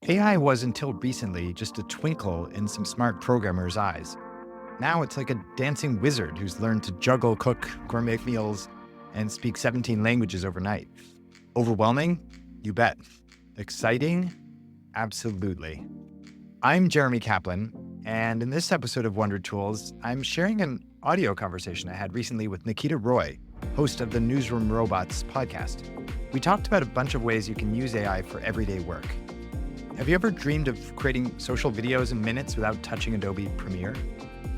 AI was until recently just a twinkle in some smart programmers' eyes. Now it's like a dancing wizard who's learned to juggle, cook gourmet meals, and speak 17 languages overnight. Overwhelming? You bet. Exciting? Absolutely. I'm Jeremy Kaplan, and in this episode of Wonder Tools, I'm sharing an audio conversation I had recently with Nikita Roy, host of the Newsroom Robots podcast. We talked about a bunch of ways you can use AI for everyday work. Have you ever dreamed of creating social videos in minutes without touching Adobe Premiere?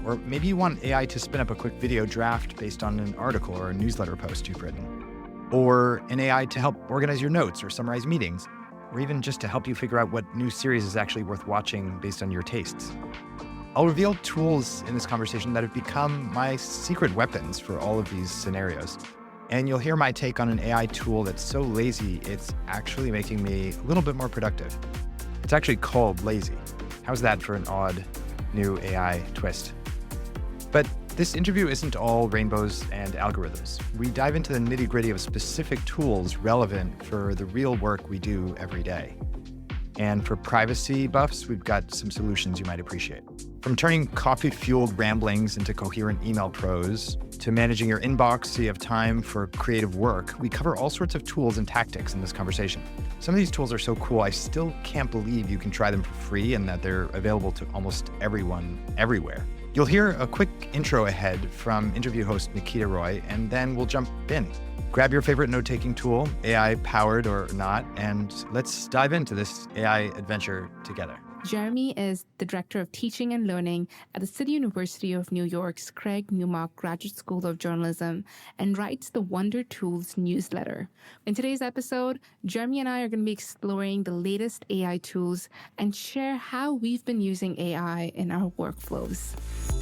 Or maybe you want AI to spin up a quick video draft based on an article or a newsletter post you've written. Or an AI to help organize your notes or summarize meetings, or even just to help you figure out what new series is actually worth watching based on your tastes. I'll reveal tools in this conversation that have become my secret weapons for all of these scenarios. And you'll hear my take on an AI tool that's so lazy, it's actually making me a little bit more productive. It's actually called Lazy. How's that for an odd new AI twist? But this interview isn't all rainbows and algorithms. We dive into the nitty-gritty of specific tools relevant for the real work we do every day. And for privacy buffs, we've got some solutions you might appreciate. From turning coffee-fueled ramblings into coherent email prose, to managing your inbox so you have time for creative work, we cover all sorts of tools and tactics in this conversation. Some of these tools are so cool, I still can't believe you can try them for free and that they're available to almost everyone, everywhere. You'll hear a quick intro ahead from interview host Nikita Roy, and then we'll jump in. Grab your favorite note-taking tool, AI-powered or not, and let's dive into this AI adventure together. Jeremy is the Director of Teaching and Learning at the City University of New York's Craig Newmark Graduate School of Journalism and writes the Wonder Tools newsletter. In today's episode, Jeremy and I are going to be exploring the latest AI tools and share how we've been using AI in our workflows.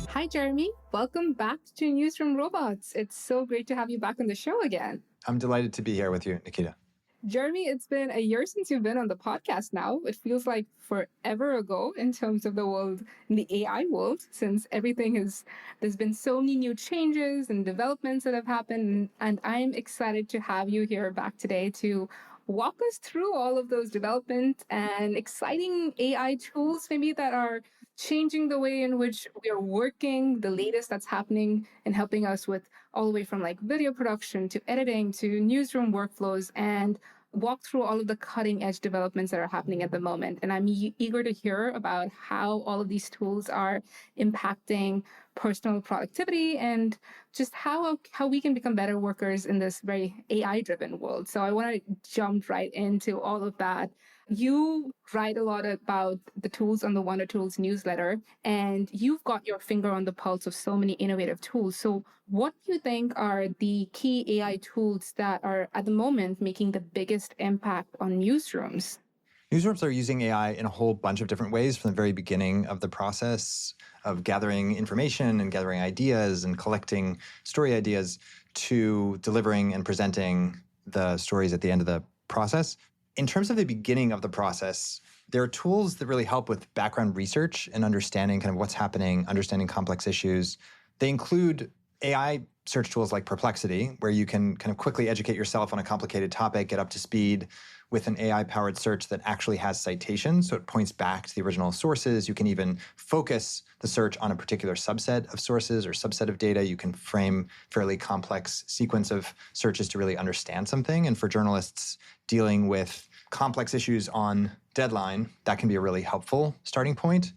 Hi, Jeremy. Welcome back to Newsroom Robots. It's so great to have you back on the show again. I'm delighted to be here with you, Nikita. Jeremy, it's been a year since you've been on the podcast now. It feels like forever ago in terms of the world, in the AI world, since there's been so many new changes and developments that have happened. And I'm excited to have you here back today to walk us through all of those developments and exciting AI tools maybe that are changing the way in which we are working, the latest that's happening and helping us with all the way from like video production to editing to newsroom workflows, and walk through all of the cutting edge developments that are happening at the moment. And I'm eager to hear about how all of these tools are impacting personal productivity and just how we can become better workers in this very AI driven world. So I want to jump right into all of that. You write a lot about the tools on the Wonder Tools newsletter, and you've got your finger on the pulse of so many innovative tools. So what do you think are the key AI tools that are at the moment making the biggest impact on newsrooms? Newsrooms are using AI in a whole bunch of different ways from the very beginning of the process of gathering information and gathering ideas and collecting story ideas to delivering and presenting the stories at the end of the process. In terms of the beginning of the process, there are tools that really help with background research and understanding kind of what's happening, understanding complex issues. They include AI search tools like Perplexity, where you can kind of quickly educate yourself on a complicated topic, get up to speed with an AI-powered search that actually has citations, so it points back to the original sources. You can even focus the search on a particular subset of sources or subset of data. You can frame fairly complex sequence of searches to really understand something. And for journalists dealing with complex issues on deadline, that can be a really helpful starting point.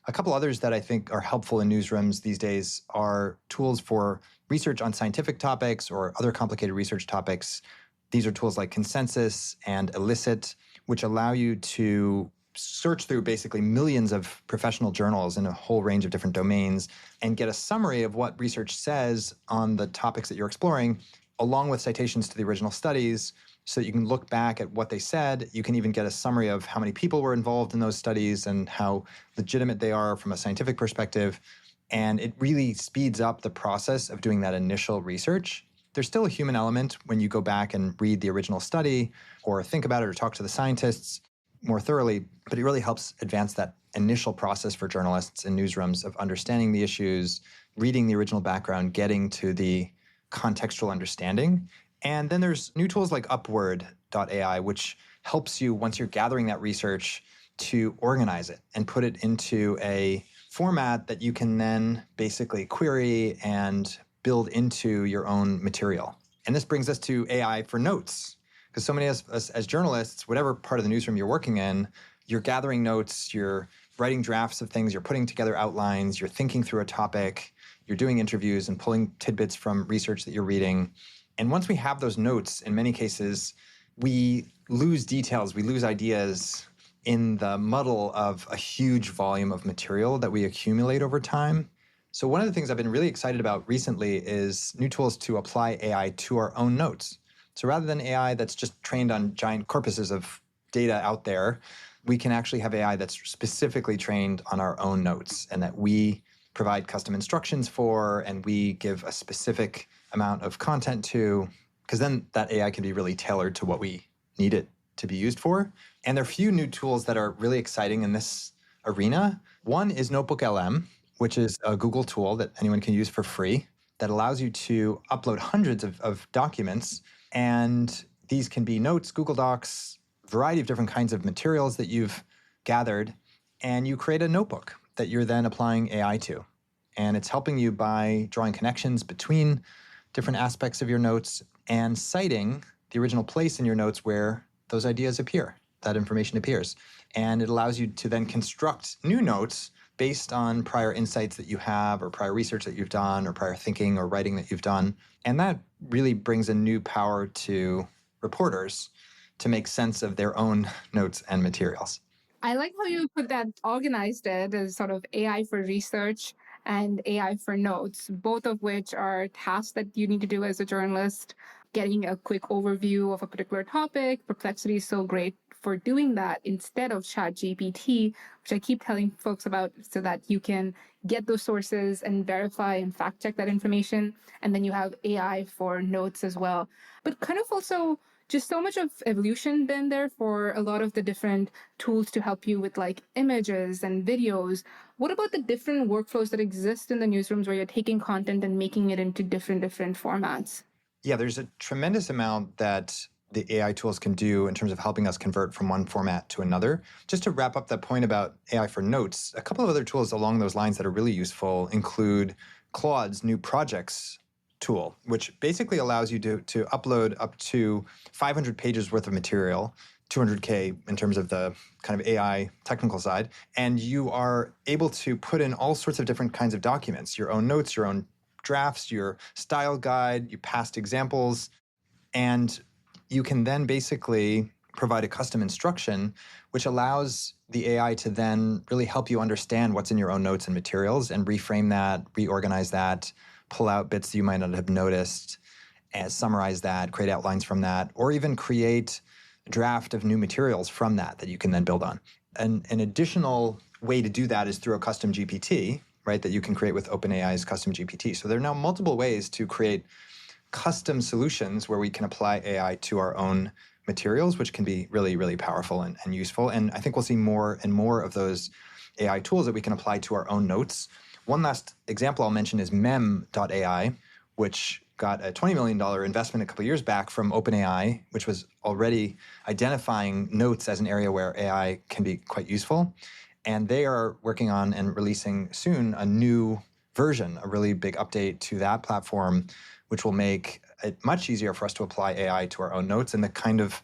A couple others that I think are helpful in newsrooms these days are tools for research on scientific topics or other complicated research topics. These are tools like Consensus and Elicit, which allow you to search through basically millions of professional journals in a whole range of different domains and get a summary of what research says on the topics that you're exploring, along with citations to the original studies, so that you can look back at what they said. You can even get a summary of how many people were involved in those studies and how legitimate they are from a scientific perspective. And it really speeds up the process of doing that initial research. There's still a human element when you go back and read the original study or think about it or talk to the scientists more thoroughly, but it really helps advance that initial process for journalists in newsrooms of understanding the issues, reading the original background, getting to the contextual understanding. And then there's new tools like Upward.ai, which helps you, once you're gathering that research, to organize it and put it into a format that you can then basically query and build into your own material. And this brings us to AI for notes, because so many of us as journalists, whatever part of the newsroom you're working in, you're gathering notes, you're writing drafts of things, you're putting together outlines, you're thinking through a topic, you're doing interviews and pulling tidbits from research that you're reading. And once we have those notes, in many cases, we lose details, we lose ideas in the muddle of a huge volume of material that we accumulate over time. So one of the things I've been really excited about recently is new tools to apply AI to our own notes. So rather than AI that's just trained on giant corpuses of data out there, we can actually have AI that's specifically trained on our own notes and that we provide custom instructions for and we give a specific amount of content to, because then that AI can be really tailored to what we need it to be used for. And there are a few new tools that are really exciting in this arena. One is Notebook LM, which is a Google tool that anyone can use for free that allows you to upload hundreds of documents. And these can be notes, Google Docs, a variety of different kinds of materials that you've gathered. And you create a notebook that you're then applying AI to. And it's helping you by drawing connections between different aspects of your notes and citing the original place in your notes where those ideas appear, that information appears. And it allows you to then construct new notes based on prior insights that you have or prior research that you've done or prior thinking or writing that you've done. And that really brings a new power to reporters to make sense of their own notes and materials. I like how you put that, organized it as sort of AI for research and AI for notes, both of which are tasks that you need to do as a journalist. Getting a quick overview of a particular topic, Perplexity is so great for doing that instead of ChatGPT, which I keep telling folks about so that you can get those sources and verify and fact check that information. And then you have AI for notes as well. But kind of also just so much of evolution been there for a lot of the different tools to help you with like images and videos. What about the different workflows that exist in the newsrooms where you're taking content and making it into different formats? Yeah, there's a tremendous amount that the AI tools can do in terms of helping us convert from one format to another. Just to wrap up that point about AI for notes, a couple of other tools along those lines that are really useful include Claude's new projects tool, which basically allows you to upload up to 500 pages worth of material, 200K in terms of the kind of AI technical side, and you are able to put in all sorts of different kinds of documents, your own notes, your own drafts, your style guide, your past examples, and you can then basically provide a custom instruction which allows the AI to then really help you understand what's in your own notes and materials and reframe that, reorganize that, pull out bits that you might not have noticed, and summarize that, create outlines from that, or even create a draft of new materials from that you can then build on. And an additional way to do that is through a custom GPT, right, that you can create with OpenAI's custom GPT. So there are now multiple ways to create custom solutions where we can apply AI to our own materials, which can be really, really powerful and useful. And I think we'll see more and more of those AI tools that we can apply to our own notes. One last example I'll mention is mem.ai, which got a $20 million investment a couple of years back from OpenAI, which was already identifying notes as an area where AI can be quite useful. And they are working on and releasing soon a new version, a really big update to that platform, which will make it much easier for us to apply AI to our own notes in a kind of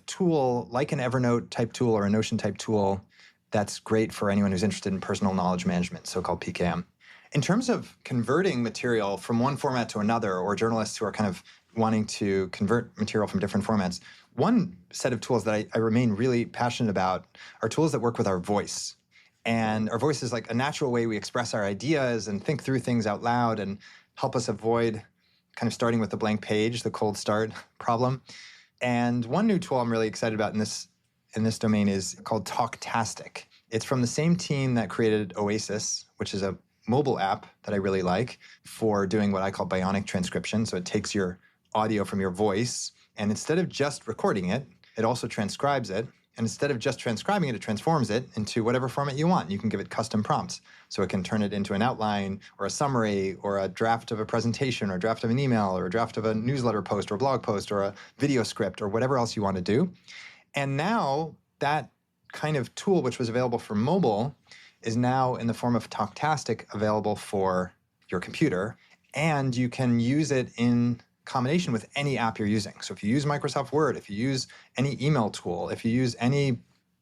tool like an Evernote type tool or a Notion type tool that's great for anyone who's interested in personal knowledge management, so-called PKM. In terms of converting material from one format to another, or journalists who are kind of wanting to convert material from different formats, one set of tools that I remain really passionate about are tools that work with our voice. And our voice is like a natural way we express our ideas and think through things out loud and help us avoid kind of starting with the blank page, the cold start problem. And one new tool I'm really excited about in this domain is called Talktastic. It's from the same team that created Oasis, which is a mobile app that I really like for doing what I call bionic transcription. So it takes your audio from your voice, and instead of just recording it, it also transcribes it. And instead of just transcribing it, it transforms it into whatever format you want. You can give it custom prompts. So it can turn it into an outline or a summary or a draft of a presentation or a draft of an email or a draft of a newsletter post or a blog post or a video script or whatever else you want to do. And now that kind of tool, which was available for mobile, is now in the form of Talktastic available for your computer. And you can use it in combination with any app you're using. So if you use Microsoft Word, if you use any email tool, if you use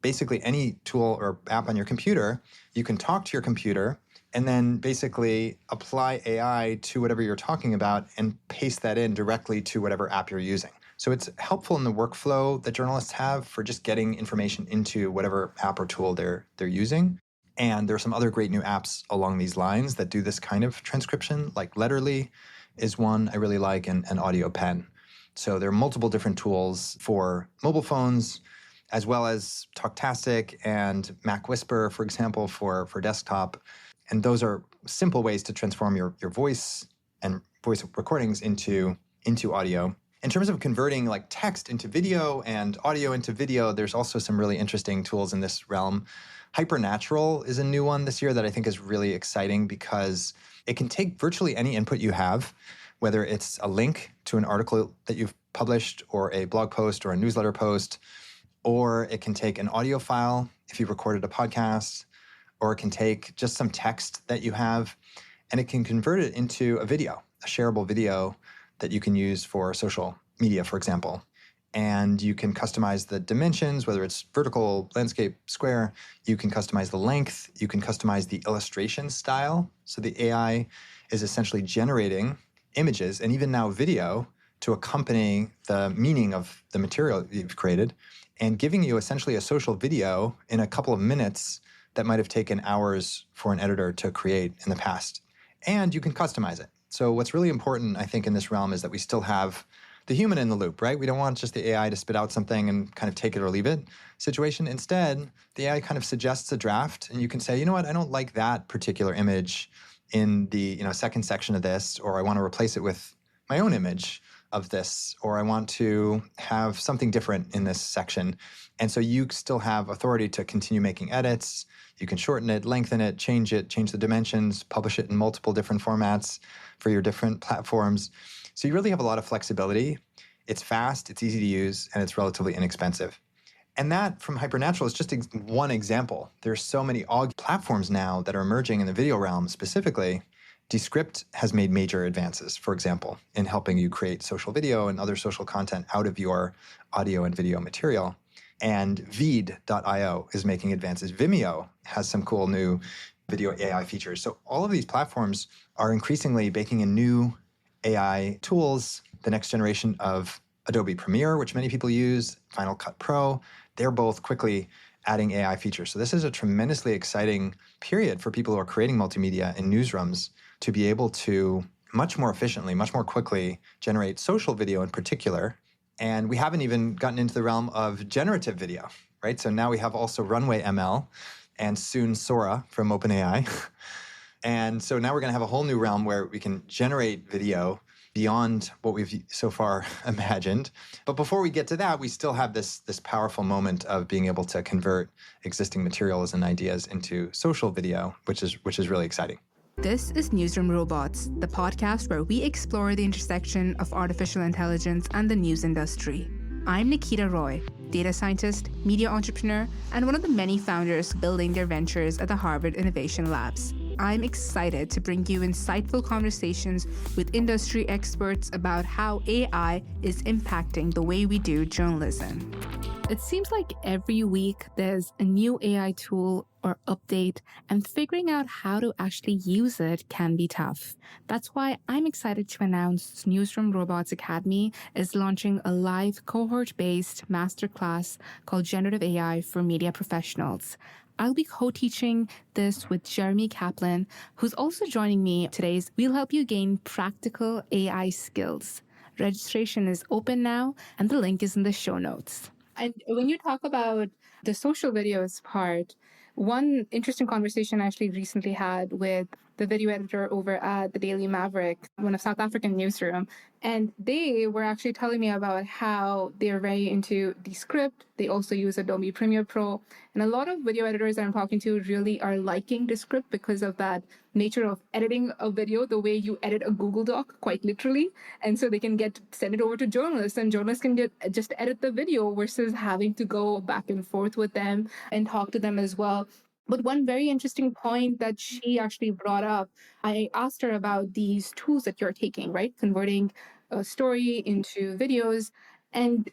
basically any tool or app on your computer, you can talk to your computer and then basically apply AI to whatever you're talking about and paste that in directly to whatever app you're using. So it's helpful in the workflow that journalists have for just getting information into whatever app or tool they're using. And there are some other great new apps along these lines that do this kind of transcription, like Letterly is one I really like, and Audio Pen. So there are multiple different tools for mobile phones, as well as Talktastic and Mac Whisper, for example, for desktop. And those are simple ways to transform your voice and voice recordings into audio. In terms of converting like text into video and audio into video, there's also some really interesting tools in this realm. Hypernatural is a new one this year that I think is really exciting because it can take virtually any input you have, whether it's a link to an article that you've published or a blog post or a newsletter post, or it can take an audio file if you've recorded a podcast, or it can take just some text that you have, and it can convert it into a video, a shareable video that you can use for social media, for example. And you can customize the dimensions, whether it's vertical, landscape, square. You can customize the length. You can customize the illustration style. So the AI is essentially generating images and even now video to accompany the meaning of the material you've created and giving you essentially a social video in a couple of minutes that might have taken hours for an editor to create in the past. And you can customize it. So what's really important, I think, in this realm is that we still have the human in the loop, right? We don't want just the AI to spit out something and kind of take it or leave it situation. Instead, the AI kind of suggests a draft, and you can say, you know what, I don't like that particular image in the second section of this, or I want to replace it with my own image of this, or I want to have something different in this section. And so you still have authority to continue making edits. You can shorten it, lengthen it, change the dimensions, publish it in multiple different formats for your different platforms. So you really have a lot of flexibility. It's fast, it's easy to use, and it's relatively inexpensive. And that from Hypernatural is just one example. There's so many platforms now that are emerging in the video realm specifically. Descript has made major advances, for example, in helping you create social video and other social content out of your audio and video material. And Veed.io is making advances. Vimeo has some cool new video AI features. So all of these platforms are increasingly baking in new AI tools. The next generation of Adobe Premiere, which many people use, Final Cut Pro, they're both quickly adding AI features. So this is a tremendously exciting period for people who are creating multimedia in newsrooms to be able to much more efficiently, much more quickly generate social video in particular. And we haven't even gotten into the realm of generative video, right? So now we have also Runway ML and soon Sora from OpenAI. And so now we're going to have a whole new realm where we can generate video beyond what we've so far imagined. But before we get to that, we still have this powerful moment of being able to convert existing materials and ideas into social video, which is really exciting. This is Newsroom Robots, the podcast where we explore the intersection of artificial intelligence and the news industry. I'm Nikita Roy, data scientist, media entrepreneur, and one of the many founders building their ventures at the Harvard Innovation Labs. I'm excited to bring you insightful conversations with industry experts about how AI is impacting the way we do journalism. It seems like every week there's a new AI tool or update, and figuring out how to actually use it can be tough. That's why I'm excited to announce Newsroom Robots Academy is launching a live cohort-based masterclass called Generative AI for Media Professionals. I'll be co-teaching this with Jeremy Kaplan, who's also joining me today. We'll help you gain practical AI skills. Registration is open now, and the link is in the show notes. And when you talk about the social videos part, One interesting conversation I actually recently had with the video editor over at the Daily Maverick, one of South African newsroom, and they were actually telling me about how they're very into Descript. They also use Adobe Premiere Pro. And a lot of video editors that I'm talking to really are liking Descript because of that nature of editing a video the way you edit a Google Doc, quite literally. And so they can send it over to journalists, and journalists can just edit the video versus having to go back and forth with them and talk to them as well. But one very interesting point that she actually brought up, I asked her about these tools that you're taking, right? Converting a story into videos. And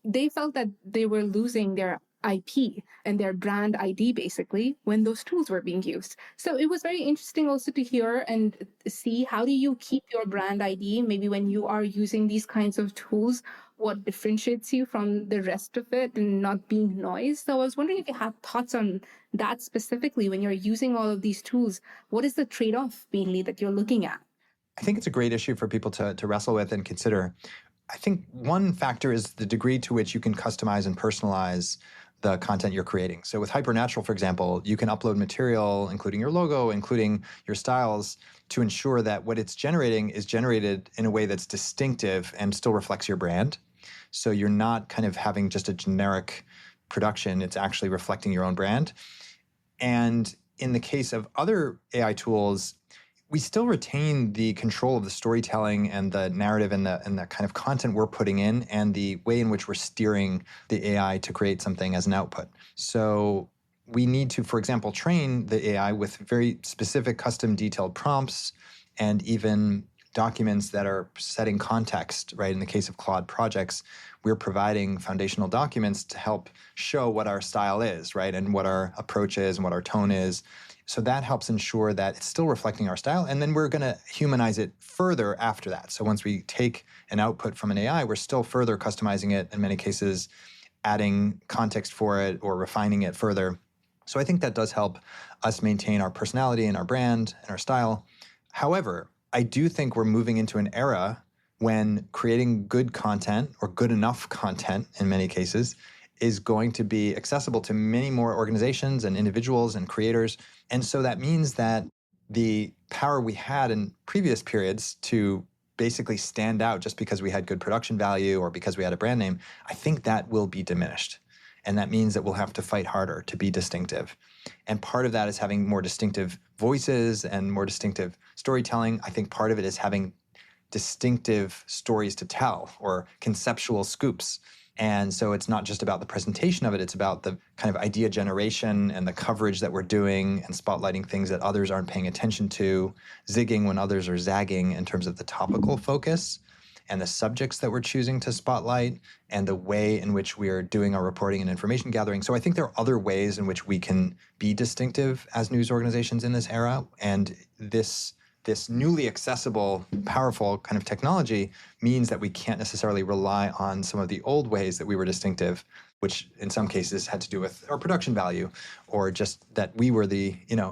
they felt that they were losing their IP and their brand ID basically when those tools were being used. So it was very interesting also to hear and see how do you keep your brand ID maybe when you are using these kinds of tools, what differentiates you from the rest of it and not being noise. So I was wondering if you have thoughts on that specifically when you're using all of these tools. What is the trade-off mainly that you're looking at? I think it's a great issue for people to wrestle with and consider. I think one factor is the degree to which you can customize and personalize the content you're creating. So with Hypernatural, for example, you can upload material, including your logo, including your styles, to ensure that what it's generating is generated in a way that's distinctive and still reflects your brand. So you're not kind of having just a generic production, it's actually reflecting your own brand. And in the case of other AI tools, we still retain the control of the storytelling and the narrative and the kind of content we're putting in and the way in which we're steering the AI to create something as an output. So we need to, for example, train the AI with very specific custom detailed prompts and even documents that are setting context, right? In the case of Claude projects, we're providing foundational documents to help show what our style is, right? And what our approach is and what our tone is. So that helps ensure that it's still reflecting our style. And then we're going to humanize it further after that. So once we take an output from an AI, we're still further customizing it, in many cases, adding context for it or refining it further. So I think that does help us maintain our personality and our brand and our style. However, I do think we're moving into an era when creating good content or good enough content in many cases is going to be accessible to many more organizations and individuals and creators. And so that means that the power we had in previous periods to basically stand out just because we had good production value or because we had a brand name, I think that will be diminished. And that means that we'll have to fight harder to be distinctive. And part of that is having more distinctive voices and more distinctive storytelling. I think part of it is having distinctive stories to tell or conceptual scoops. And so it's not just about the presentation of it, it's about the kind of idea generation and the coverage that we're doing and spotlighting things that others aren't paying attention to, zigging when others are zagging in terms of the topical focus and the subjects that we're choosing to spotlight and the way in which we are doing our reporting and information gathering. So I think there are other ways in which we can be distinctive as news organizations in this era. And this newly accessible, powerful kind of technology means that we can't necessarily rely on some of the old ways that we were distinctive, which in some cases had to do with our production value or just that we were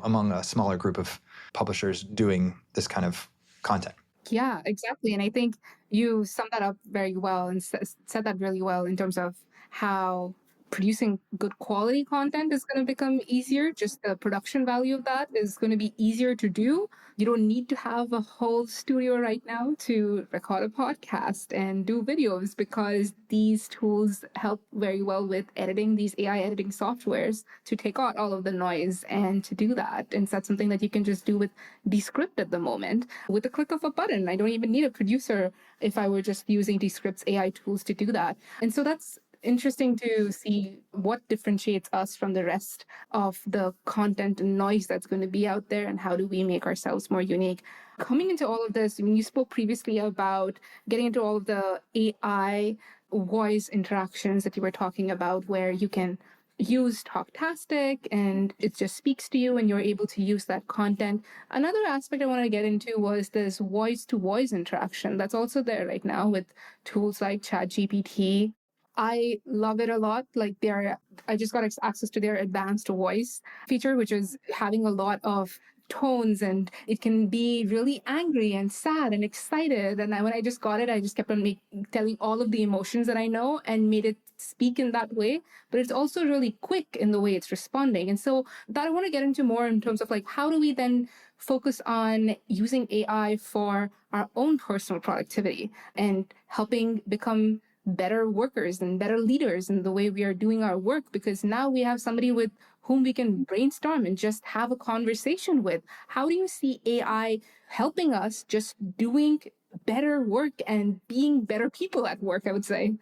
among a smaller group of publishers doing this kind of content. Yeah, exactly. And I think you summed that up very well and said that really well in terms of how producing good quality content is going to become easier. Just the production value of that is going to be easier to do. You don't need to have a whole studio right now to record a podcast and do videos because these tools help very well with editing, these AI editing softwares to take out all of the noise and to do that. And that's something that you can just do with Descript at the moment with the click of a button. I don't even need a producer if I were just using Descript's AI tools to do that. And so that's interesting to see what differentiates us from the rest of the content and noise that's going to be out there and how do we make ourselves more unique. Coming into all of this, when you spoke previously about getting into all of the AI voice interactions that you were talking about where you can use Talktastic and it just speaks to you and you're able to use that content. Another aspect I want to get into was this voice-to-voice interaction that's also there right now with tools like ChatGPT. I love it a lot. I just got access to their advanced voice feature, which is having a lot of tones, and it can be really angry and sad and excited. And when I just got it, I just kept on telling all of the emotions that I know and made it speak in that way. But it's also really quick in the way it's responding. And so that I want to get into more in terms of like, how do we then focus on using AI for our own personal productivity and helping become better workers and better leaders in the way we are doing our work, because now we have somebody with whom we can brainstorm and just have a conversation with. How do you see AI helping us just doing better work and being better people at work, I would say?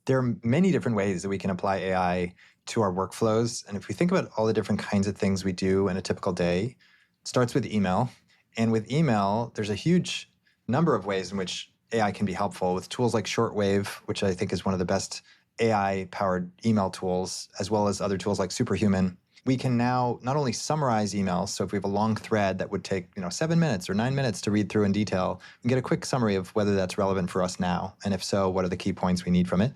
There are many different ways that we can apply AI to our workflows. And if we think about all the different kinds of things we do in a typical day, it starts with email. And with email, there's a huge number of ways in which AI can be helpful with tools like Shortwave, which I think is one of the best AI-powered email tools, as well as other tools like Superhuman. We can now not only summarize emails, so if we have a long thread that would take 7 minutes or 9 minutes to read through in detail, we can get a quick summary of whether that's relevant for us now, and if so, what are the key points we need from it.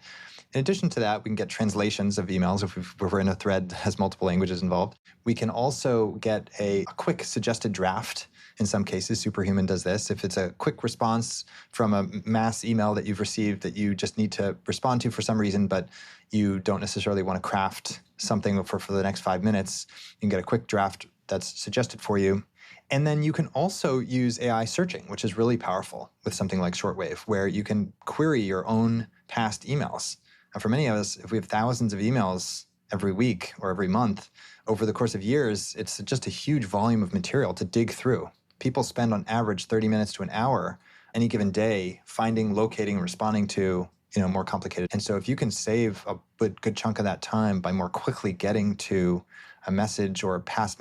In addition to that, we can get translations of emails if we're in a thread that has multiple languages involved. We can also get a quick suggested draft. In some cases, Superhuman does this. If it's a quick response from a mass email that you've received that you just need to respond to for some reason, but you don't necessarily want to craft something for the next 5 minutes, you can get a quick draft that's suggested for you. And then you can also use AI searching, which is really powerful with something like Shortwave, where you can query your own past emails. And for many of us, if we have thousands of emails every week or every month, over the course of years, it's just a huge volume of material to dig through. People spend on average 30 minutes to an hour any given day finding, locating, responding to more complicated. And so if you can save a good chunk of that time by more quickly getting to a message or a past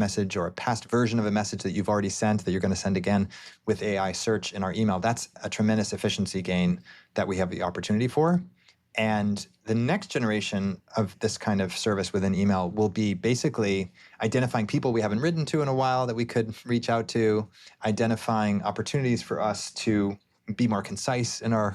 version of a message that you've already sent that you're going to send again with AI search in our email, that's a tremendous efficiency gain that we have the opportunity for. And the next generation of this kind of service within email will be basically identifying people we haven't written to in a while that we could reach out to, identifying opportunities for us to be more concise in our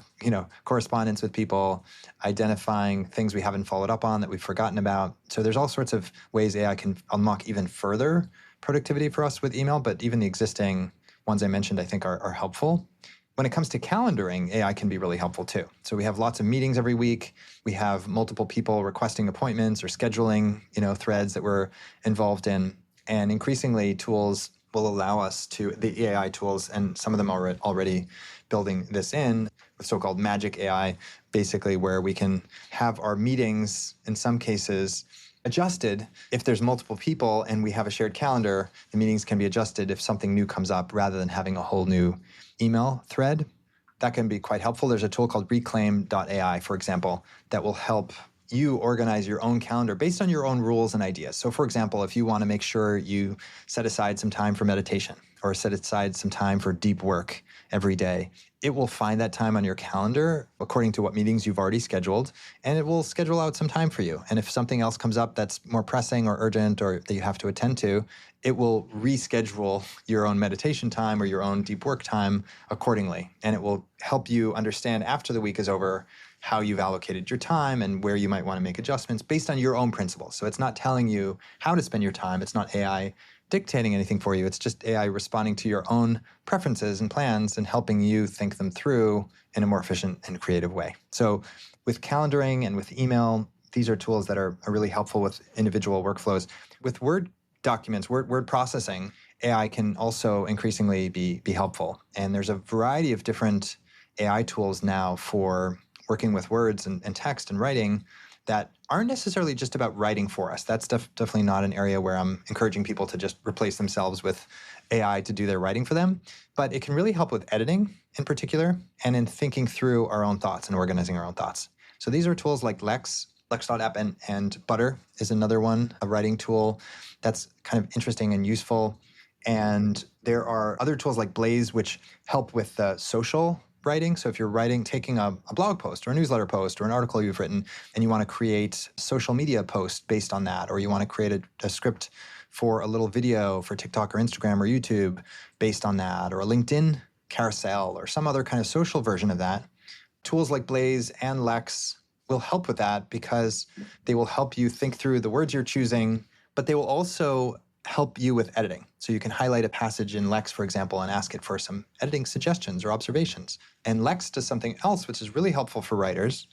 correspondence with people, identifying things we haven't followed up on that we've forgotten about. So there's all sorts of ways AI can unlock even further productivity for us with email, but even the existing ones I mentioned I think are helpful. When it comes to calendaring, AI can be really helpful too. So we have lots of meetings every week. We have multiple people requesting appointments or scheduling, threads that we're involved in. And increasingly, tools will allow us to, the AI tools, and some of them are already building this in, with so-called magic AI, basically where we can have our meetings, in some cases, adjusted. If there's multiple people and we have a shared calendar, the meetings can be adjusted if something new comes up rather than having a whole new email thread. That can be quite helpful. There's a tool called reclaim.ai, for example, that will help you organize your own calendar based on your own rules and ideas. So for example, if you want to make sure you set aside some time for meditation or set aside some time for deep work every day, it will find that time on your calendar according to what meetings you've already scheduled, and it will schedule out some time for you. And if something else comes up that's more pressing or urgent or that you have to attend to, it will reschedule your own meditation time or your own deep work time accordingly. And it will help you understand after the week is over how you've allocated your time and where you might want to make adjustments based on your own principles. So it's not telling you how to spend your time. It's not AI dictating anything for you. It's just AI responding to your own preferences and plans and helping you think them through in a more efficient and creative way. So with calendaring and with email, these are tools that are really helpful with individual workflows. With Word documents, word processing, AI can also increasingly be helpful. And there's a variety of different AI tools now for working with words and text and writing that aren't necessarily just about writing for us. That's definitely not an area where I'm encouraging people to just replace themselves with AI to do their writing for them. But it can really help with editing in particular, and in thinking through our own thoughts and organizing our own thoughts. So these are tools like Lex.app, and Butter is another one, a writing tool that's kind of interesting and useful. And there are other tools like Blaze, which help with social writing. So if you're taking a blog post or a newsletter post or an article you've written, and you want to create social media post based on that, or you want to create a script for a little video for TikTok or Instagram or YouTube based on that, or a LinkedIn carousel or some other kind of social version of that, tools like Blaze and Lex will help with that because they will help you think through the words you're choosing, but they will also help you with editing. So you can highlight a passage in Lex, for example, and ask it for some editing suggestions or observations. And Lex does something else, which is really helpful for writers,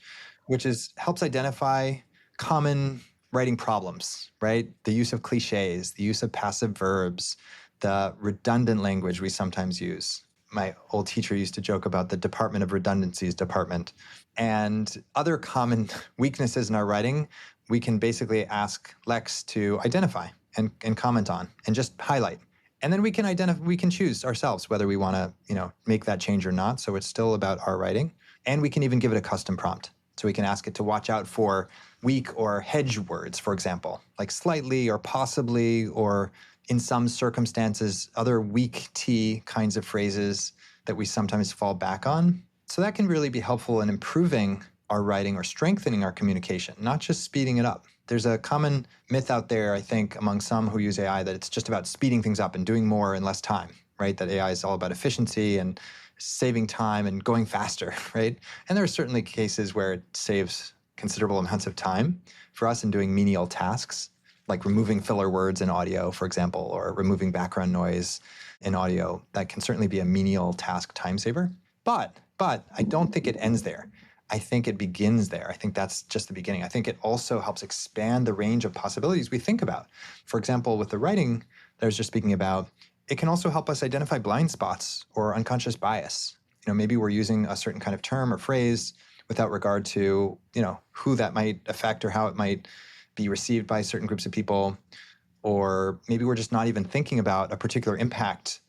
which is helps identify common writing problems, right? The use of cliches, the use of passive verbs, the redundant language we sometimes use. My old teacher used to joke about the Department of Redundancies department. And other common weaknesses in our writing, we can basically ask Lex to identify and comment on and just highlight. And then we can choose ourselves whether we want to, make that change or not. So it's still about our writing. And we can even give it a custom prompt. So we can ask it to watch out for weak or hedge words, for example, like slightly or possibly, or in some circumstances, other weak T kinds of phrases that we sometimes fall back on. So that can really be helpful in improving our writing or strengthening our communication, not just speeding it up. There's a common myth out there, I think, among some who use AI that it's just about speeding things up and doing more in less time, right? That AI is all about efficiency and saving time and going faster, right? And there are certainly cases where it saves considerable amounts of time for us in doing menial tasks, like removing filler words in audio, for example, or removing background noise in audio. That can certainly be a menial task time saver. But I don't think it ends there. I think it begins there. I think that's just the beginning. I think it also helps expand the range of possibilities we think about. For example, with the writing that I was just speaking about, it can also help us identify blind spots or unconscious bias. Maybe we're using a certain kind of term or phrase without regard to, who that might affect or how it might be received by certain groups of people. Or maybe we're just not even thinking about a particular impact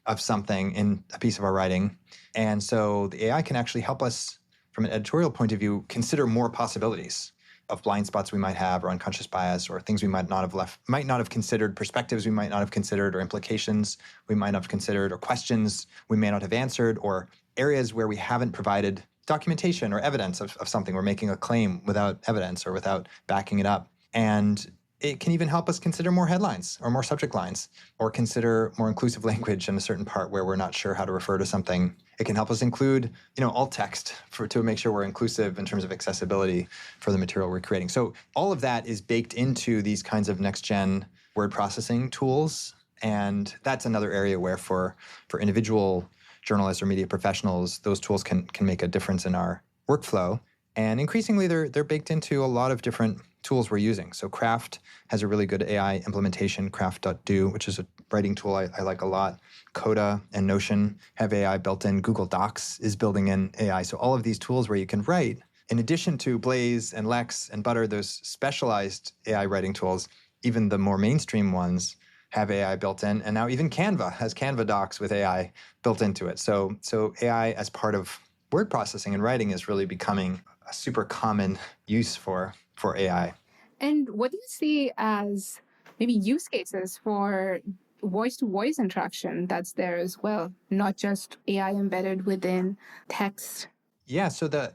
of something in a piece of our writing. And so the AI can actually help us, from an editorial point of view, consider more possibilities of blind spots we might have, or unconscious bias, or things we might not have considered, perspectives we might not have considered, or implications we might not have considered, or questions we may not have answered, or areas where we haven't provided documentation or evidence of something. We're making a claim without evidence or without backing it up. And it can even help us consider more headlines or more subject lines, or consider more inclusive language in a certain part where we're not sure how to refer to something. It can help us include, alt text to make sure we're inclusive in terms of accessibility for the material we're creating. So all of that is baked into these kinds of next-gen word processing tools. And that's another area where for individual journalists or media professionals, those tools can make a difference in our workflow. And increasingly, they're baked into a lot of different tools we're using. So Craft has a really good AI implementation, craft.do, which is a writing tool I like a lot. Coda and Notion have AI built in. Google Docs is building in AI. So all of these tools where you can write, in addition to Blaze and Lex and Butter, those specialized AI writing tools, even the more mainstream ones have AI built in. And now even Canva has Canva Docs with AI built into it. So AI as part of word processing and writing is really becoming a super common use for AI. And what do you see as maybe use cases for voice-to-voice interaction that's there as well, not just AI embedded within text? Yeah, so the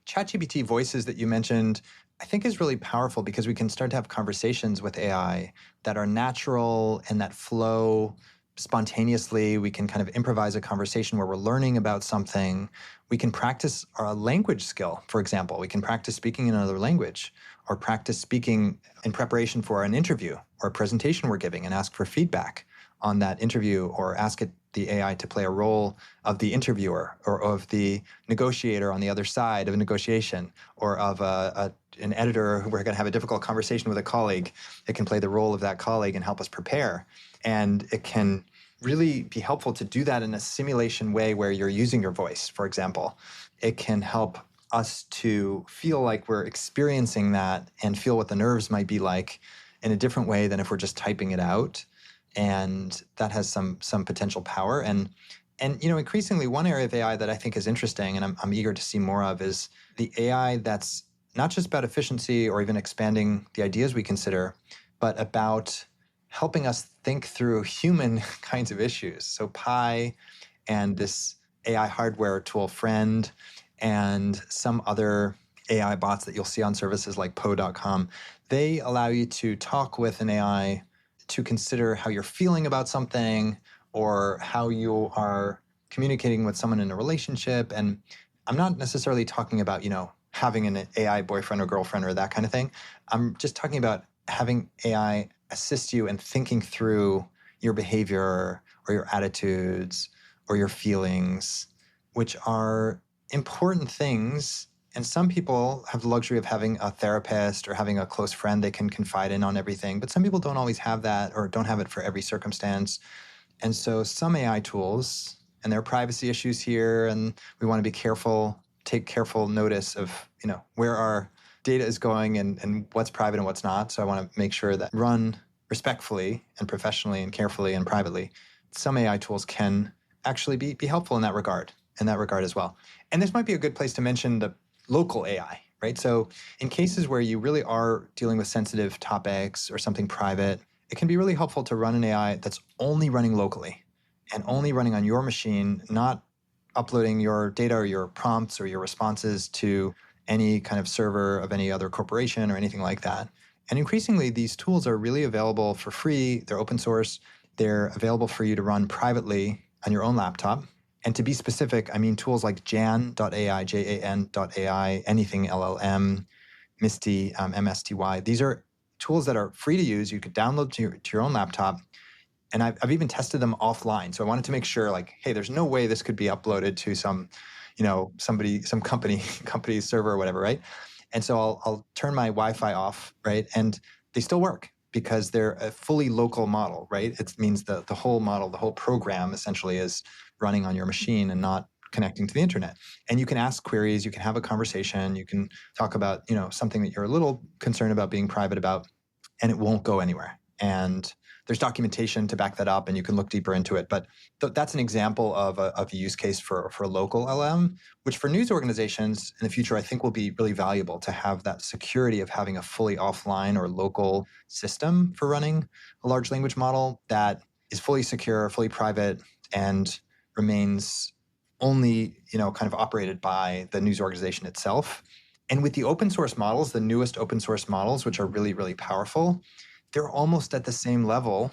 ChatGPT voices that you mentioned, I think is really powerful because we can start to have conversations with AI that are natural and that flow spontaneously. We can kind of improvise a conversation where we're learning about something. We can practice our language skill, for example. We can practice speaking in another language, or practice speaking in preparation for an interview or a presentation we're giving, and ask for feedback on that interview, or ask the AI to play a role of the interviewer or of the negotiator on the other side of a negotiation, or of an editor who we're going to have a difficult conversation with a colleague. It can play the role of that colleague and help us prepare. And it can really be helpful to do that in a simulation way where you're using your voice, for example. It can help us to feel like we're experiencing that and feel what the nerves might be like in a different way than if we're just typing it out. And that has some potential power. And increasingly, one area of AI that I think is interesting and I'm eager to see more of is the AI that's not just about efficiency or even expanding the ideas we consider, but about helping us think through human kinds of issues. So Pi and this AI hardware tool Friend and some other AI bots that you'll see on services like Poe.com, they allow you to talk with an AI to consider how you're feeling about something or how you are communicating with someone in a relationship. And I'm not necessarily talking about, having an AI boyfriend or girlfriend or that kind of thing. I'm just talking about having AI assist you in thinking through your behavior or your attitudes or your feelings, which are important things. And some people have the luxury of having a therapist or having a close friend they can confide in on everything. But some people don't always have that or don't have it for every circumstance. And so some AI tools, and there are privacy issues here, and we want to be careful, take careful notice of, where our data is going and what's private and what's not. So I want to make sure that run respectfully and professionally and carefully and privately. Some AI tools can actually be helpful in that regard as well. And this might be a good place to mention the local AI, right? So in cases where you really are dealing with sensitive topics or something private, it can be really helpful to run an AI that's only running locally and only running on your machine, not uploading your data or your prompts or your responses to any kind of server of any other corporation or anything like that. And increasingly, these tools are really available for free. They're open source. They're available for you to run privately on your own laptop. And to be specific, I mean tools like Jan.ai, Jan.ai, anything LLM, Misty, MSTY. These are tools that are free to use. You could download to your own laptop. And I've even tested them offline. So I wanted to make sure, hey, there's no way this could be uploaded to some company's server or whatever, right? And so I'll turn my Wi-Fi off, right? And they still work because they're a fully local model, right? It means the whole model, the whole program essentially is running on your machine and not connecting to the internet. And you can ask queries, you can have a conversation, you can talk about, something that you're a little concerned about being private about, and it won't go anywhere. And there's documentation to back that up, and you can look deeper into it. But that's an example of a use case for a local LM, which for news organizations in the future, I think will be really valuable to have that security of having a fully offline or local system for running a large language model that is fully secure, fully private, and remains only, kind of operated by the news organization itself. And with the open source models, the newest open source models, which are really, really powerful, they're almost at the same level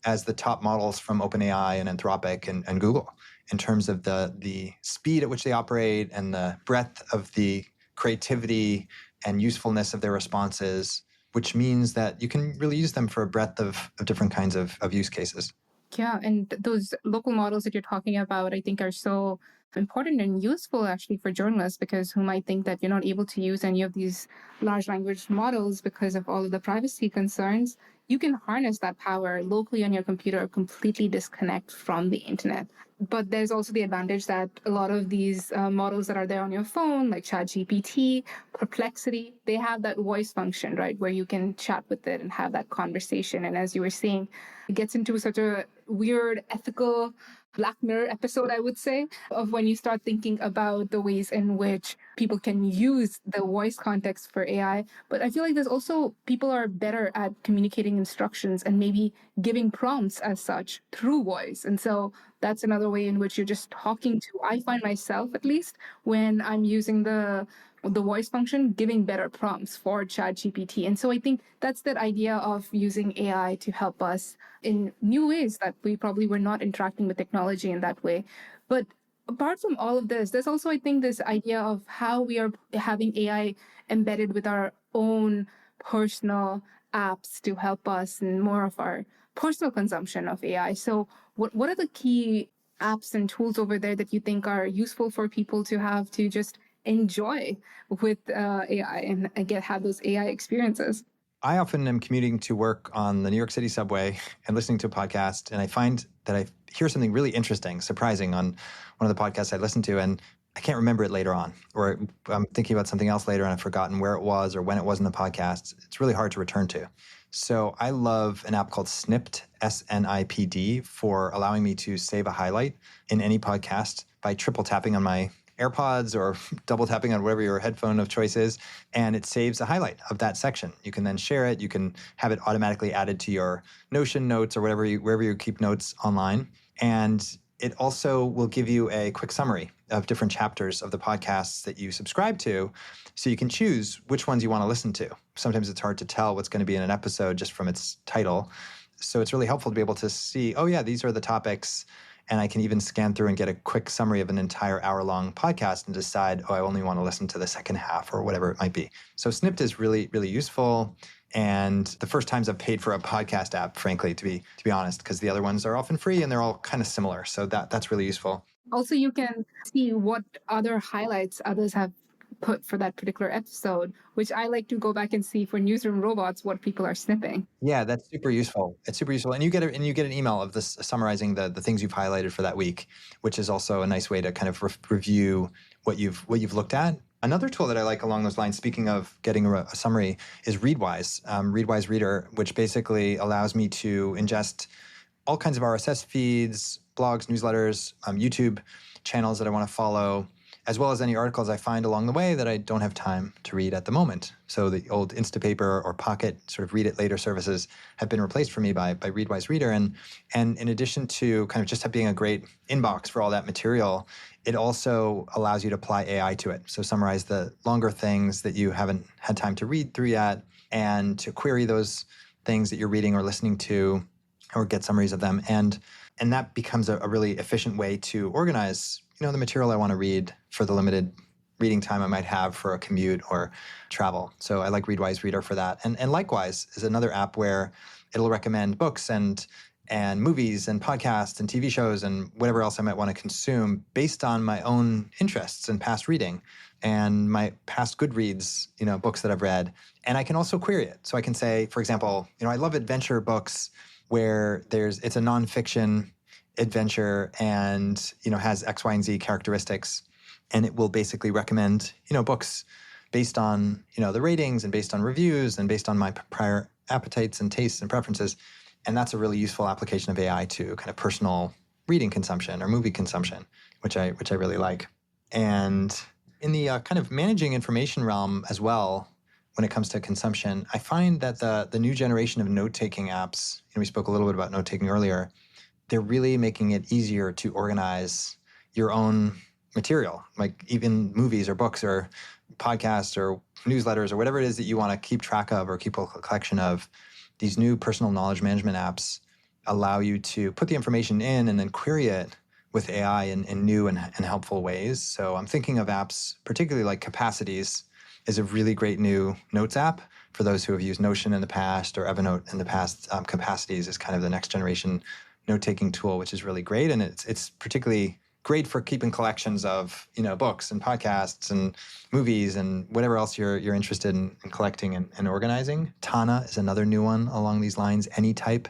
as the top models from OpenAI and Anthropic and Google in terms of the speed at which they operate and the breadth of the creativity and usefulness of their responses, which means that you can really use them for a breadth of different kinds of use cases. Yeah, and those local models that you're talking about, I think, are so important and useful actually for journalists, because who might think that you're not able to use any of these large language models because of all of the privacy concerns. You can harness that power locally on your computer or completely disconnect from the internet. But there's also the advantage that a lot of these models that are there on your phone, like ChatGPT, Perplexity, they have that voice function, right, where you can chat with it and have that conversation. And as you were saying, it gets into such a weird ethical Black Mirror episode, I would say, of when you start thinking about the ways in which people can use the voice context for AI. But I feel like there's also people are better at communicating instructions and maybe giving prompts as such through voice. And so that's another way in which you're just talking to, I find myself at least, when I'm using the voice function, giving better prompts for ChatGPT. And so I think that's that idea of using AI to help us in new ways that we probably were not interacting with technology in that way. But apart from all of this, there's also, I think, this idea of how we are having AI embedded with our own personal apps to help us in more of our personal consumption of AI. So what are the key apps and tools over there that you think are useful for people to have to just enjoy with AI and have those AI experiences? I often am commuting to work on the New York City subway and listening to a podcast, and I find that I hear something really interesting, surprising on one of the podcasts I listen to, and I can't remember it later on, or I'm thinking about something else later and I've forgotten where it was or when it was in the podcast. It's really hard to return to. So I love an app called Snipped, SNIPD, for allowing me to save a highlight in any podcast by triple tapping on my AirPods or double tapping on whatever your headphone of choice is, and it saves a highlight of that section. You can then share it. You can have it automatically added to your Notion notes or wherever you keep notes online. And it also will give you a quick summary of different chapters of the podcasts that you subscribe to, so you can choose which ones you want to listen to. Sometimes it's hard to tell what's going to be in an episode just from its title. So it's really helpful to be able to see, oh yeah, these are the topics. And I can even scan through and get a quick summary of an entire hour-long podcast and decide, oh, I only want to listen to the second half or whatever it might be. So Snipped is really, really useful. And the first times I've paid for a podcast app, frankly, to be honest, because the other ones are often free and they're all kind of similar. So that's really useful. Also, you can see what other highlights others have put for that particular episode, which I like to go back and see for Newsroom Robots, what people are snipping. Yeah, that's super useful. It's super useful. And you get an email of this summarizing the things you've highlighted for that week, which is also a nice way to kind of review what you've looked at. Another tool that I like along those lines, speaking of getting a summary, is Readwise, Readwise Reader, which basically allows me to ingest all kinds of RSS feeds, blogs, newsletters, YouTube channels that I want to follow, as well as any articles I find along the way that I don't have time to read at the moment. So the old Instapaper or Pocket sort of read it later services have been replaced for me by Readwise Reader. And in addition to kind of just being a great inbox for all that material, it also allows you to apply AI to it. So summarize the longer things that you haven't had time to read through yet, and to query those things that you're reading or listening to, or get summaries of them. And that becomes a really efficient way to organize, the material I want to read for the limited reading time I might have for a commute or travel. So I like Readwise Reader for that. And Likewise is another app where it'll recommend books and movies and podcasts and TV shows and whatever else I might want to consume based on my own interests and past reading and my past Goodreads, books that I've read. And I can also query it. So I can say, for example, I love adventure books where it's a nonfiction adventure and, has X, Y, and Z characteristics. And it will basically recommend, books based on, the ratings and based on reviews and based on my prior appetites and tastes and preferences. And that's a really useful application of AI to kind of personal reading consumption or movie consumption, which I really like. And in the kind of managing information realm as well, when it comes to consumption, I find that the new generation of note-taking apps, we spoke a little bit about note-taking earlier, they're really making it easier to organize your own material, like even movies or books or podcasts or newsletters or whatever it is that you want to keep track of or keep a collection of. These new personal knowledge management apps allow you to put the information in and then query it with AI in new and helpful ways. So I'm thinking of apps, particularly like Capacities is a really great new notes app. For those who have used Notion in the past or Evernote in the past, Capacities is kind of the next generation note-taking tool, which is really great. And it's particularly great for keeping collections of, books and podcasts and movies and whatever else you're interested in collecting and organizing. Tana is another new one along these lines, AnyType.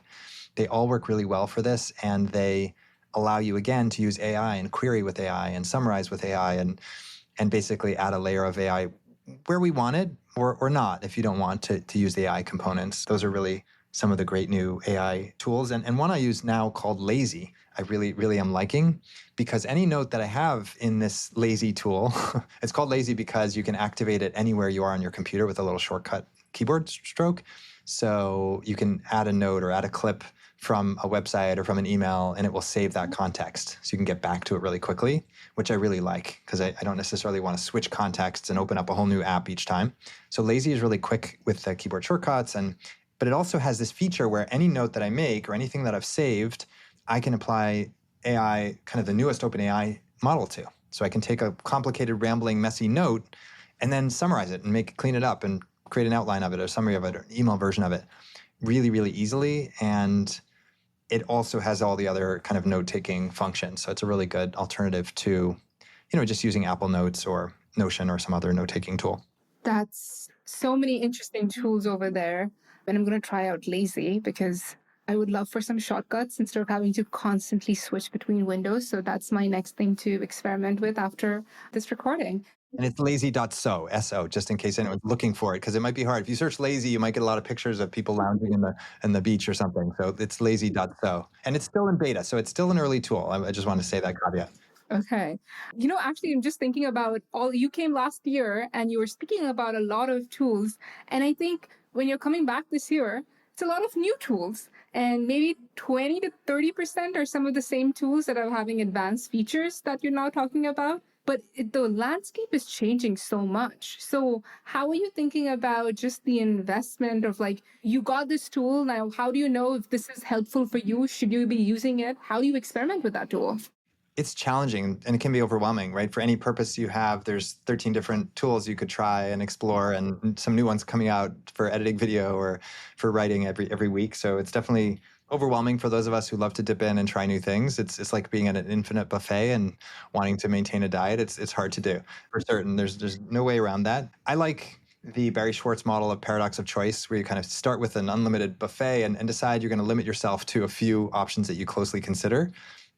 They all work really well for this, and they allow you, again, to use AI and query with AI and summarize with AI and basically add a layer of AI where we want it or not if you don't want to use the AI components. Those are really some of the great new AI tools. And one I use now called Lazy, I really, really am liking, because any note that I have in this Lazy tool, it's called Lazy because you can activate it anywhere you are on your computer with a little shortcut keyboard stroke. So you can add a note or add a clip from a website or from an email, and it will save that context. So you can get back to it really quickly, which I really like because I don't necessarily want to switch contexts and open up a whole new app each time. So Lazy is really quick with the keyboard shortcuts, but it also has this feature where any note that I make or anything that I've saved, I can apply AI, kind of the newest OpenAI model to. So I can take a complicated, rambling, messy note and then summarize it and clean it up and create an outline of it, a summary of it, or an email version of it really, really easily. And it also has all the other kind of note-taking functions. So it's a really good alternative to, just using Apple Notes or Notion or some other note-taking tool. That's so many interesting tools over there. And I'm going to try out Lazy because I would love for some shortcuts instead of having to constantly switch between windows. So that's my next thing to experiment with after this recording. And it's lazy.so, S-O, just in case anyone's looking for it, because it might be hard. If you search lazy, you might get a lot of pictures of people lounging in the beach or something. So it's lazy.so. And it's still in beta, so it's still an early tool. I just want to say that caveat. Okay. Actually, I'm just thinking about you came last year and you were speaking about a lot of tools. And I think when you're coming back this year, it's a lot of new tools. And maybe 20 to 30% are some of the same tools that are having advanced features that you're now talking about. But the landscape is changing so much. So how are you thinking about just the investment of you got this tool, now how do you know if this is helpful for you? Should you be using it? How do you experiment with that tool? It's challenging and it can be overwhelming, right? For any purpose you have, there's 13 different tools you could try and explore, and some new ones coming out for editing video or for writing every week. So it's definitely overwhelming for those of us who love to dip in and try new things. It's like being at an infinite buffet and wanting to maintain a diet. It's hard to do for certain. There's no way around that. I like the Barry Schwartz model of paradox of choice, where you kind of start with an unlimited buffet and decide you're going to limit yourself to a few options that you closely consider.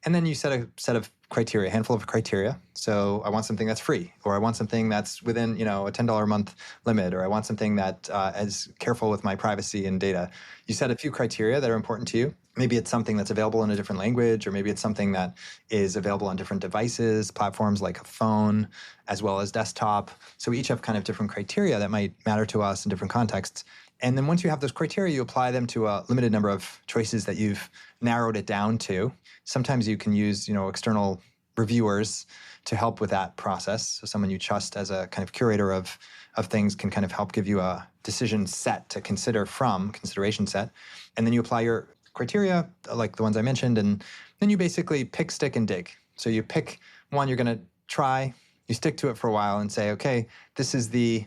And then you set a set of criteria, a handful of criteria. So I want something that's free, or I want something that's within, a $10 a month limit, or I want something that is careful with my privacy and data. You set a few criteria that are important to you. Maybe it's something that's available in a different language, or maybe it's something that is available on different devices, platforms like a phone, as well as desktop. So we each have kind of different criteria that might matter to us in different contexts. And then once you have those criteria, you apply them to a limited number of choices that you've narrowed it down to. Sometimes you can use, external reviewers to help with that process. So someone you trust as a kind of curator of things can kind of help give you a decision set to consider from, consideration set. And then you apply your criteria, like the ones I mentioned, and then you basically pick, stick, and dig. So you pick one you're going to try, you stick to it for a while and say, okay, this is the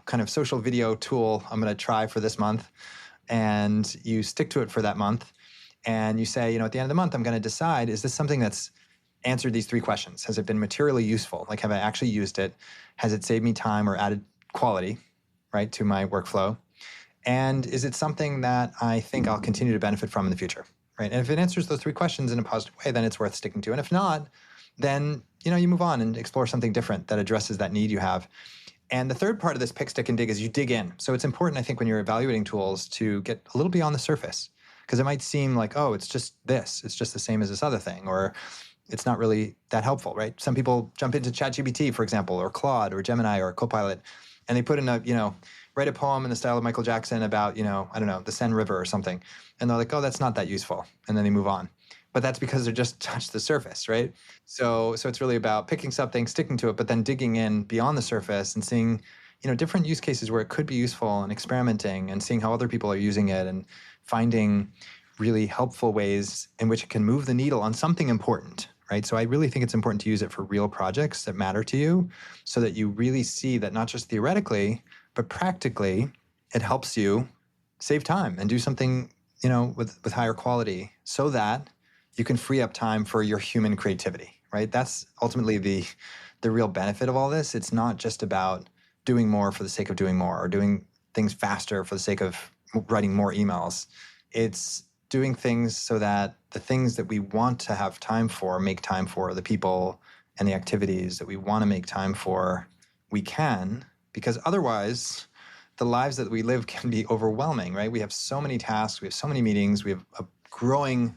kind of social video tool I'm going to try for this month. And you stick to it for that month. And you say, at the end of the month, I'm going to decide, is this something that's answered these 3 questions? Has it been materially useful? Like, have I actually used it? Has it saved me time or added quality, right, to my workflow? And is it something that I think I'll continue to benefit from in the future, right? And if it answers those 3 questions in a positive way, then it's worth sticking to. And if not, then, you move on and explore something different that addresses that need you have. And the third part of this pick, stick, and dig is you dig in. So it's important, I think, when you're evaluating tools to get a little beyond the surface, because it might seem like, oh, it's just this. It's just the same as this other thing, or it's not really that helpful, right? Some people jump into ChatGPT, for example, or Claude, or Gemini, or Copilot, and they put in write a poem in the style of Michael Jackson about, I don't know, the Seine River or something. And they're like, oh, that's not that useful. And then they move on. But that's because they're just touched the surface, right? So it's really about picking something, sticking to it, but then digging in beyond the surface and seeing, different use cases where it could be useful, and experimenting and seeing how other people are using it, and finding really helpful ways in which it can move the needle on something important, right? So I really think it's important to use it for real projects that matter to you, so that you really see that not just theoretically, but practically, it helps you save time and do something, with higher quality, so that you can free up time for your human creativity, right? That's ultimately the real benefit of all this. It's not just about doing more for the sake of doing more, or doing things faster for the sake of writing more emails. It's doing things so that the things that we want to have time for, make time for, the people and the activities that we want to make time for, we can, because otherwise the lives that we live can be overwhelming, right? We have so many tasks, we have so many meetings, we have a growing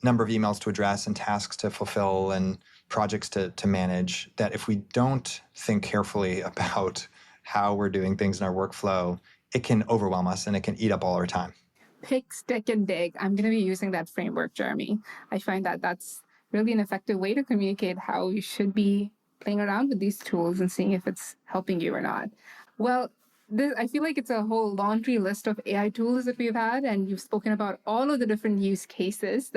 number of emails to address and tasks to fulfill and projects to manage, that if we don't think carefully about how we're doing things in our workflow, it can overwhelm us and it can eat up all our time. Pick, stick, and dig. I'm going to be using that framework, Jeremy. I find that that's really an effective way to communicate how you should be playing around with these tools and seeing if it's helping you or not. Well, I feel like it's a whole laundry list of AI tools that we've had, and you've spoken about all of the different use cases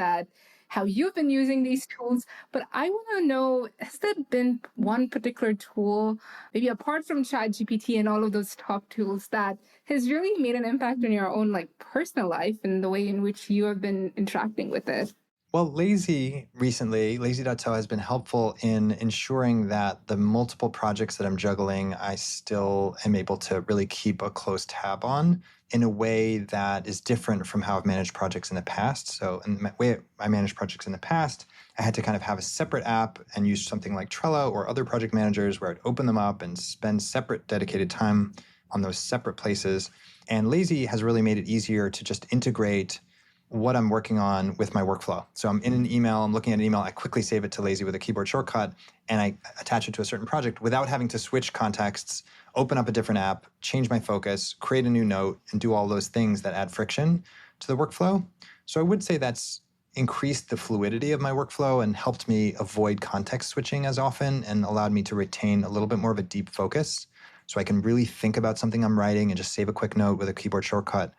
how you've been using these tools. But I want to know, has there been one particular tool, maybe apart from ChatGPT and all of those top tools, that has really made an impact on your own personal life and the way in which you have been interacting with it? Well, Lazy.to has been helpful in ensuring that the multiple projects that I'm juggling, I still am able to really keep a close tab on in a way that is different from how I've managed projects in the past. So in the way I managed projects in the past, I had to kind of have a separate app and use something like Trello or other project managers where I'd open them up and spend separate dedicated time on those separate places. And Lazy has really made it easier to just integrate what I'm working on with my workflow. So I'm in an email, I'm looking at an email, I quickly save it to Lazy with a keyboard shortcut, and I attach it to a certain project without having to switch contexts, open up a different app, change my focus, create a new note, and do all those things that add friction to the workflow. So I would say that's increased the fluidity of my workflow and helped me avoid context switching as often, and allowed me to retain a little bit more of a deep focus. So I can really think about something I'm writing and just save a quick note with a keyboard shortcut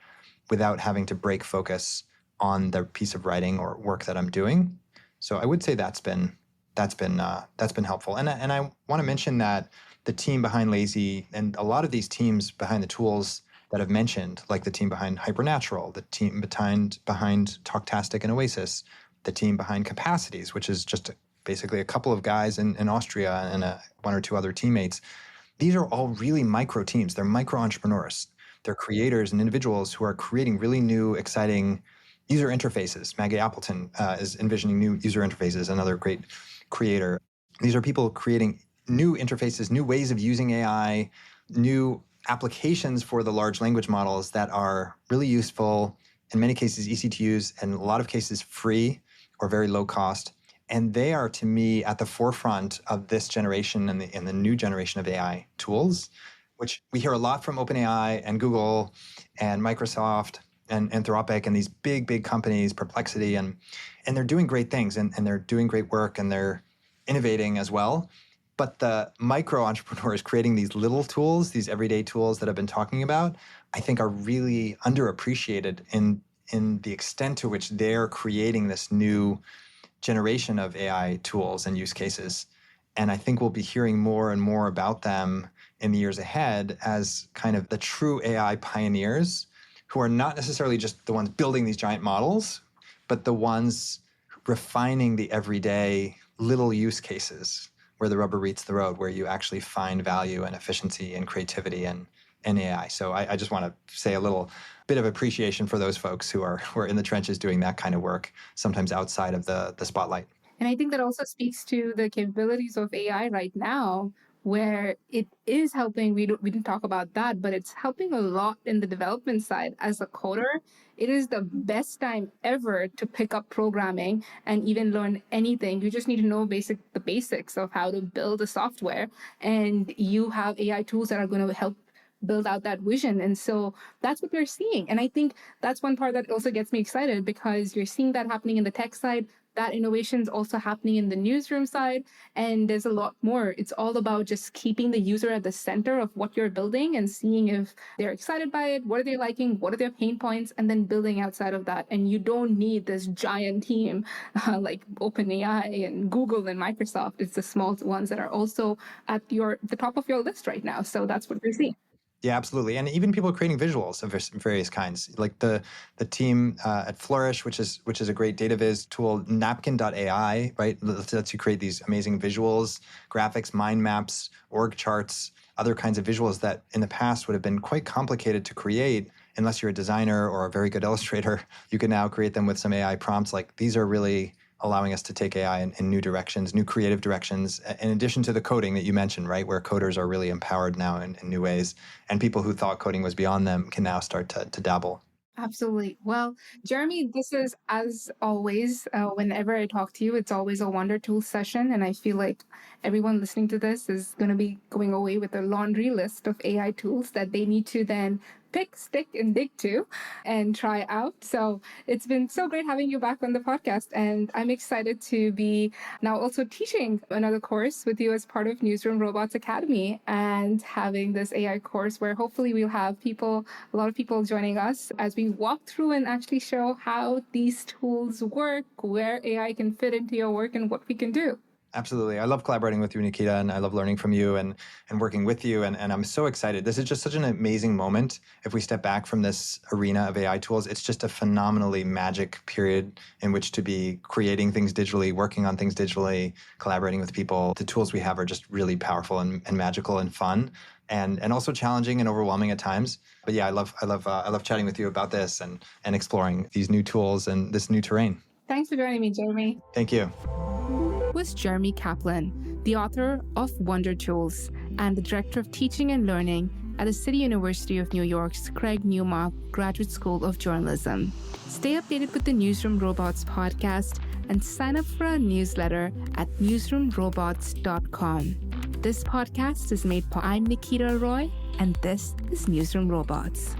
without having to break focus on the piece of writing or work that I'm doing. So I would say that's been that's been helpful. And I want to mention that the team behind Lazy and a lot of these teams behind the tools that I've mentioned, like the team behind Hypernatural, the team behind Talktastic and Oasis, the team behind Capacities, which is just basically a couple of guys in Austria and one or two other teammates. These are all really micro teams. They're micro entrepreneurs. They're creators and individuals who are creating really new, exciting user interfaces. Maggie Appleton is envisioning new user interfaces, another great creator. These are people creating new interfaces, new ways of using AI, new applications for the large language models that are really useful, in many cases easy to use, and in a lot of cases free or very low cost. And they are, to me, at the forefront of this generation and the new generation of AI tools, which we hear a lot from OpenAI and Google and Microsoft and Anthropic and these big, big companies, Perplexity, and they're doing great things and they're doing great work and they're innovating as well. But the micro entrepreneurs creating these little tools, these everyday tools that I've been talking about, I think are really underappreciated in the extent to which they're creating this new generation of AI tools and use cases. And I think we'll be hearing more and more about them in the years ahead as kind of the true AI pioneers who are not necessarily just the ones building these giant models, but the ones refining the everyday little use cases where the rubber meets the road, where you actually find value and efficiency and creativity and AI. So I just want to say a little bit of appreciation for those folks who are in the trenches doing that kind of work, sometimes outside of the spotlight. And I think that also speaks to the capabilities of AI right now, where it is helping. We didn't talk about that, but it's helping a lot in the development side. As a coder, it is the best time ever to pick up programming and even learn anything. You just need to know the basics of how to build a software, and you have AI tools that are going to help build out that vision. And so that's what we're seeing. And I think that's one part that also gets me excited, because you're seeing that happening in the tech side. That innovation is also happening in the newsroom side, and there's a lot more. It's all about just keeping the user at the center of what you're building and seeing if they're excited by it, what are they liking, what are their pain points, and then building outside of that. And you don't need this giant team like OpenAI and Google and Microsoft. It's the small ones that are also at the top of your list right now. So that's what we're seeing. Yeah, absolutely. And even people creating visuals of various kinds, like the team at Flourish, which is a great data viz tool, napkin.ai, right? That lets you create these amazing visuals, graphics, mind maps, org charts, other kinds of visuals that in the past would have been quite complicated to create unless you're a designer or a very good illustrator. You can now create them with some AI prompts. Like, these are really allowing us to take AI in new directions, new creative directions, in addition to the coding that you mentioned, right, where coders are really empowered now in new ways. And people who thought coding was beyond them can now start to dabble. Absolutely. Well, Jeremy, this is, as always, whenever I talk to you, it's always a Wonder Tool session. And I feel like everyone listening to this is going to be going away with a laundry list of AI tools that they need to then pick, stick, and dig to and try out. So it's been so great having you back on the podcast. And I'm excited to be now also teaching another course with you as part of Newsroom Robots Academy, and having this AI course where hopefully we'll have a lot of people joining us as we walk through and actually show how these tools work, where AI can fit into your work, and what we can do. Absolutely. I love collaborating with you, Nikita, and I love learning from you and working with you. And I'm so excited. This is just such an amazing moment. If we step back from this arena of AI tools, it's just a phenomenally magic period in which to be creating things digitally, working on things digitally, collaborating with people. The tools we have are just really powerful and magical and fun, and also challenging and overwhelming at times. But yeah, I love chatting with you about this and exploring these new tools and this new terrain. Thanks for joining me, Jeremy. Thank you. Was Jeremy Kaplan, the author of Wonder Tools and the Director of Teaching and Learning at the City University of New York's Craig Newmark Graduate School of Journalism. Stay updated with the Newsroom Robots podcast and sign up for our newsletter at newsroomrobots.com. This podcast is made by I'm Nikita Roy, and this is Newsroom Robots.